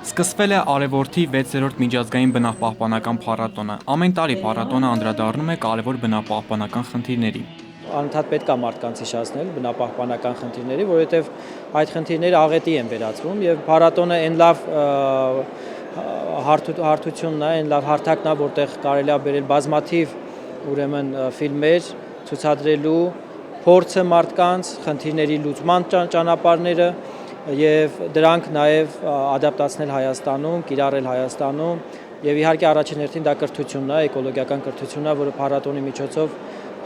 Սկսվել է Արևորթի 6-րդ միջազգային բնապահպանական փառատոնը։ Ամեն տարի փառատոնը անդրադառնում է կարևոր բնապահպանական խնդիրների։ Անընդհատ պետք է մարդկանց հիշեցնել բնապահպանական խնդիրների, որովհետև այդ խնդիրները աղետի են վերածվում եւ փառատոնը այն լավ հարթությունն է, այն լավ հարթակն է, որտեղ կարելի է բերել բազմաթիվ ուրեմն ֆիլմեր ցուցադրելու փորձը մարդկանց, խնդիրների լուծման ճանապարհները եւ դրանք նաեւ ադապտացնել Հայաստանում, կիրառել Հայաստանում եւ իհարկե առաջին հերթին դա կրթությունն է, էկոլոգիական կրթությունն է, որը փառատոնի միջոցով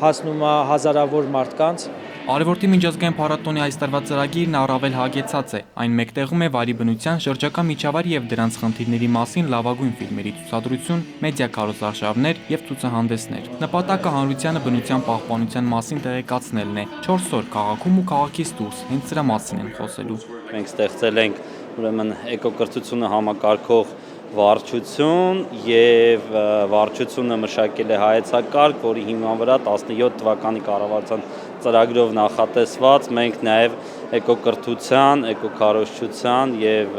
հասնում է հազարավոր մարդկանց։ Արևորթի միջազգային փառատոնի այս տարվա ծրագիրն առավել հագեցած է։ Այն մեկտեղում է վայրի բնության, շրջակա միջավայրի եւ դրանց խնդիրների մասին լավագույն ֆիլմերի ցուցադրություն, մեդիա քարոզարշավներ եւ ցուցահանդեսներ։ Նպատակը հանրությանը բնության պահպանության մասին տեղեկացնելն է։ 4 օր քաղաքում ու քաղաքից դուրս հենց դրա մասին են խոսելու։ Մենք ստեղծել ենք ուրեմն էկոկրթությունը համակարգող վարչություն եւ վարչությունը մշակել է հայեցակարգ, որի հիման վրա 17 թվականի կառավարության ծրագրով նախատեսված մենք նաեւ էկոկրթության, էկոքարոզչության եւ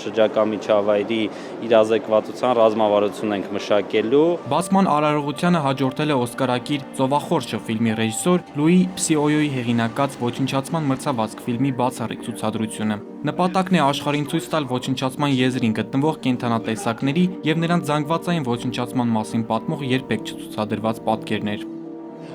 շրջակա միջավայրի իրազեկվածության ռազմավարություն ենք մշակելու։ Բացման արարողությանը հաջորդել է Օսկարակիր «Ծովախորշը» ֆիլմի ռեժիսոր Լուի Պսիոյոյի հեղինակած ոչնչացման մրցավազք ֆիլմի բացառիկ ցուցադրությունը։ Նպատակն է աշխարհին ցույց տալ ոչնչացման եզրին գտնվող կենդանատեսակների եւ նրանց զանգվածային ոչնչացման մասին պատմող երբեք չցուցադրված պատկերներ։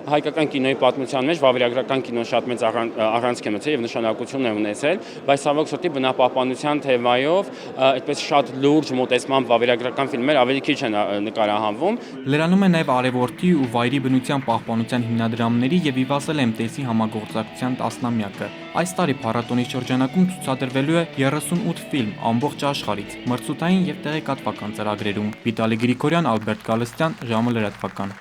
Հայկական կինոյի պատմության մեջ վավերագրական կինոն շատ մեծ առանցք է մտցել եւ նշանակություն է ունեցել, բայց ցավոք սրտի բնապահպանության թեմայով այդպես շատ լուրջ մոտեցմամբ վավերագրական ֆիլմեր ավելի քիչ են նկարահանվում։ Լրանում է նաեւ Արևորթի ու վայրի բնության պահպանության հիմնադրամների եւ Իվասել ՄՏՍ-ի համագործակցության 10-ամյակը։ Այս տարի փառատոնի շրջանակում ցուցադրվելու է 38 ֆիլմ ամբողջ աշխարհից, մրցութային եւ տեղեկատվական ծրագրերում։ Վիտալի Գրիգորյան, Ալբերտ Գալստյան, ժամը լրատվական։